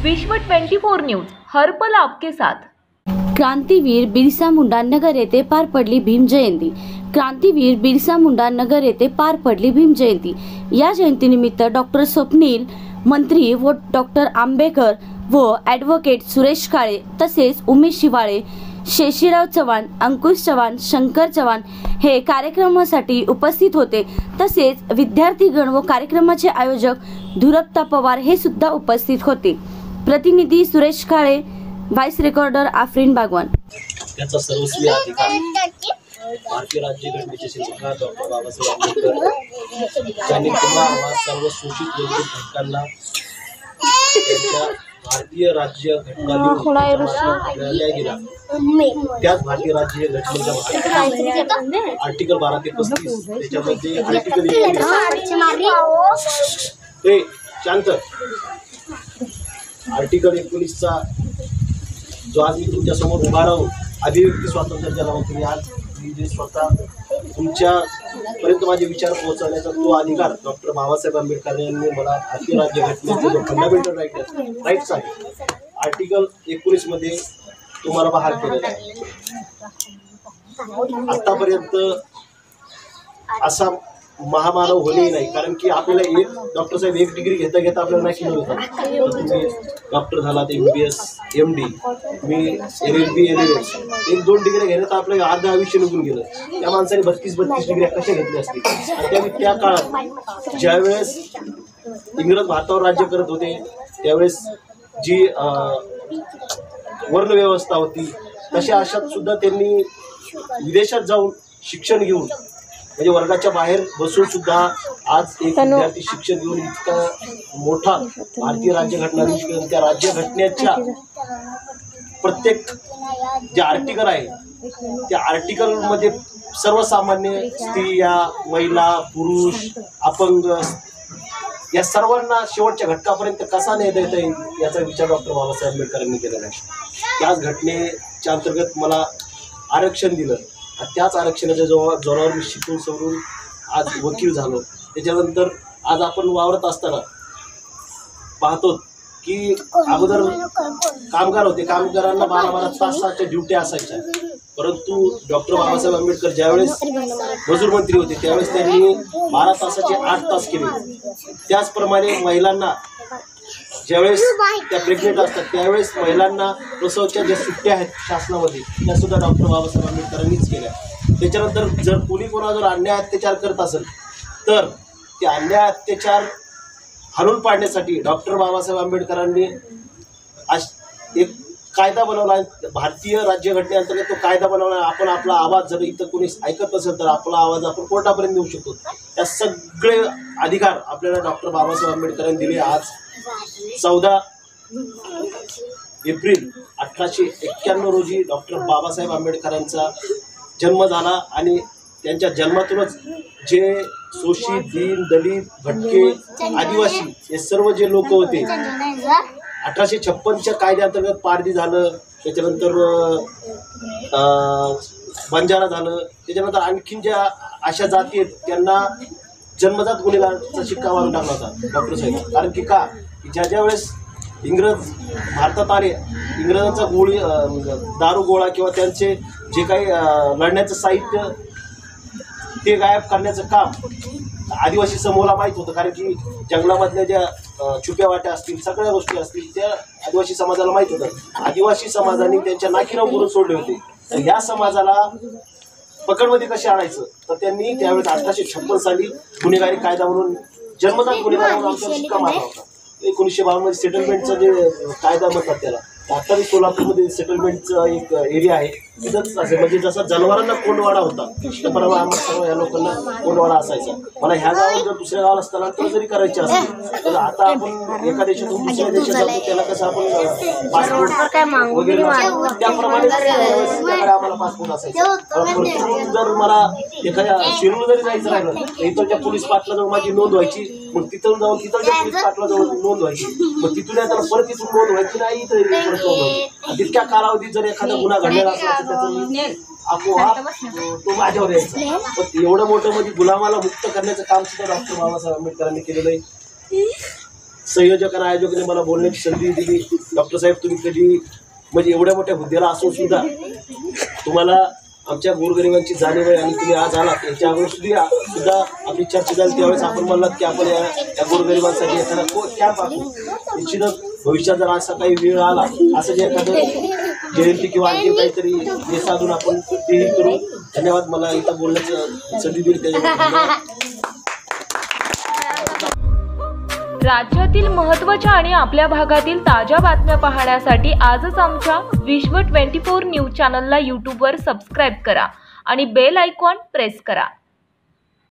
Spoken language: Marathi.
विश्व 24 न्यूज हर पल आपके साथ। क्रांतीवीर बिरसा मुंडा नगर येथे पार पडली भीम जयंती। क्रांतीवीर बिरसा मुंडा नगर येथे पार पडली भीम जयंती। या जयंतीनिमित्त डॉक्टर स्वप्नील मंत्री व डॉक्टर आंबेकर व ॲडव्होकेट सुरेश काळे तसेच उमेश शिवाळे, शेषीराव चव्हाण, अंकुश चव्हाण, शंकर चव्हाण हे कार्यक्रमासाठी उपस्थित होते। तसेच विद्यार्थीगण व कार्यक्रमाचे आयोजक धुरप्ता पवार हे सुद्धा उपस्थित होते। प्रतिनिधी सुरेश काळे, व्हाइस रेकॉर्डर आफरीन बागवान। त्याचा सर्वस्वी अधिकार भारतीय राज्यघटनेचे शिल्पकार डॉक्टर बाबासाहेब आंबेडकर यांनी पुन्हा सर्व शोषित घटकांना त्यांच्या भारतीय राज्य घटना न्याय दिला। त्याच भारतीय राज्य घटनेच्या आर्टिकल 12 ते 35 त्याच्यामध्ये आर्टिकल 19चा जो आज मी तुमच्या समोर उभा राहून अभिव्यक्ती स्वातंत्र्य ज्याला तुम्ही आज मी जे स्वतः तुमच्यापर्यंत माझे विचार पोहोचवण्याचा तो अधिकार डॉक्टर बाबासाहेब आंबेडकर यांनी मला भारतीय राज्यघटनेचे जो फंडामेंटल राईट्स आहे आर्टिकल 19 मध्ये तुम्हाला बहाल केलेला आहे। आतापर्यंत असा महामानव होणे नाही, कारण की आपल्याला एक डॉक्टर साहेब एक डिग्री घेता घेता आपल्याला नाही शिकवलं। तुम्ही डॉक्टर झालात, MBS, MD, मी LLB, LLS, 1-2 डिग्री घेण्यात आपलं अर्ध आयुष्य निघून गेलं। त्या माणसाने 32 डिग्र्या कशा घेतल्या असतील? त्या काळात ज्यावेळेस इंग्रज भारतावर राज्य करत होते त्यावेळेस जी वर्ण व्यवस्था होती तशा अशात सुद्धा त्यांनी विदेशात जाऊन शिक्षण घेऊन म्हणजे वर्गाच्या बाहेर बसून सुद्धा आज एक विद्यार्थी शिक्षण घेऊन इतका मोठा भारतीय राज्यघटना त्या राज्यघटनेच्या प्रत्येक जे आर्टिकल आहे त्या आर्टिकल मध्ये सर्वसामान्य स्त्रिया, महिला, पुरुष, अपंग या सर्वांना शेवटच्या घटकापर्यंत कसा नेता येईल याचा विचार डॉक्टर बाबासाहेब आंबेडकरांनी केलेला आहे। त्याच घटनेच्या अंतर्गत मला आरक्षण दिलं। त्याच आरक्षणाच्या जोरावर मी शिकून सवरून आज वकील झालो। त्याच्यानंतर आज आपण वावरत असताना पाहतो की अगोदर कामगार होते, कामगारांना 12-12 तासाच्या ड्युट्या असायच्या, परंतु डॉक्टर बाबासाहेब आंबेडकर ज्यावेळेस मजूर मंत्री होते त्यावेळेस त्यांनी 12 तासाचे 8 तास केले। त्याचप्रमाणे महिलांना ज्यावेळेस त्या प्रेग्नेंट असतात त्यावेळेस महिलांना प्रसवच्या ज्या सुट्ट्या आहेत शासनामध्ये त्या सुद्धा डॉक्टर बाबासाहेब आंबेडकरांनीच केल्या। त्याच्यानंतर जर कोणा जर अन्याय अत्याचार करत असेल तर ते अन्याय अत्याचार हलवून पाडण्यासाठी डॉक्टर बाबासाहेब आंबेडकरांनी एक कायदा बनवला। भारतीय राज्यघटनेअंतर्गत तो कायदा बनवला। आपण आपला आवाज जर इथं कोणी ऐकत नसेल तर आपला आवाज आपण कोर्टापर्यंत देऊ शकतो। त्या सगळे अधिकार आपल्याला डॉक्टर बाबासाहेब आंबेडकरांनी दिले। आज 14 एप्रिल 1891 रोजी डॉक्टर बाबासाहेब आंबेडकरांचा जन्म झाला आणि त्यांच्या जन्मातूनच जे शोषित, दीन, दलित, भटके, आदिवासी हे सर्व जे लोक होते 1856च्या कायद्याअंतर्गत पारधी झालं, त्याच्यानंतर बंजारा झालं, त्याच्यानंतर आणखीन ज्या अशा जाती आहेत त्यांना जन्मजात गुन्हेगाराचा शिक्का मारून टाकला होता डॉक्टर साहेब। कारण की का ज्या वेळेस इंग्रज भारतात आले, इंग्रजांचा दारू गोळा किंवा त्यांचे जे काही लढण्याचं साहित्य ते गायब करण्याचं काम आदिवासी समूहाला माहीत होतं। कारण की जंगलामधल्या ज्या छुप्या वाट्या असतील, सगळ्या गोष्टी असतील त्या आदिवासी समाजाला माहीत होतं। आदिवासी समाजाने त्यांच्या नाकीनऊ करून सोडले होते। तर ह्या समाजाला पकडमध्ये कसे आणायचं तर त्यांनी त्यावेळेस 1856 साली गुन्हेगारी कायदा म्हणून जन्मजात गुन्हेगार म्हणून आमचा शिक्का मारला होता। 1952 मध्ये सेटलमेंटचा जे कायदा म्हणतात त्याला, आता सोलापूरमध्ये सेटलमेंटचा एक एरिया आहे तिथंच असेल, म्हणजे जसा जनावरांना कोंडवाडा होता त्याप्रमाणे आम्हाला सर्व या लोकांना कोंडवाडा असायचा। मला ह्या गावात जर दुसऱ्या गावाला स्थलांतर जरी करायचे असेल तर आता आपण एका देशातून दुसऱ्या देशात जातो त्याला कसं आपण पासपोर्ट वगैरे त्याप्रमाणे आम्हाला पासपोर्ट असायचा। परंतु जर मला एखाद्या शिरूर जरी जायचं राहिलं तर इथलच्या पोलीस पाटला जाऊन माझी नोंद व्हायची, मग तिथून जाऊन तिथलच्या पोलीस पाटला जाऊन नोंद व्हायची, मग तिथून येताना परत तिथून नोंद व्हायची नाही तर तितक्या कालावधीत जर एखादा गुन्हा घडलेला असला तर त्याचं आपोआप तो माझ्यावर यायचा। पण एवढं मोठं म्हणजे गुलामाला मुक्त करण्याचं काम सुद्धा डॉक्टर बाबासाहेब आंबेडकरांनी केलेलं आहे। संयोजक आणि आयोजकांनी मला बोलण्याची संधी दिली. डॉक्टर साहेब, तुम्ही कधी म्हणजे एवढ्या मोठ्या हुद्द्याला असून सुद्धा तुम्हाला आमच्या गोरगरिबांची जाणीव आहे आणि तुम्ही आज आलात. याच्या अगोदर सुद्धा आपली चर्चा झाली, त्यावेळेस आपण म्हणलात की आपण या गोरगरिबांसाठी एखादा कॅम्प आखू. निश्चितच भविष्यात जर असा काही वेळ आला, असं जे एखादं जयंती किंवा आणखी काहीतरी हे साधून आपण तेही करू. धन्यवाद. मला इथं बोलण्याचं संधी दिली त्याच्याबद्दल. राज्यातील महत्त्वाच्या आणि आपल्या भागातील ताज्या बातम्या पाहण्यासाठी आजच आमच्या विश्व 24 न्यूज चॅनलला यूट्यूबवर सबस्क्राईब करा आणि बेल आयकॉन प्रेस करा.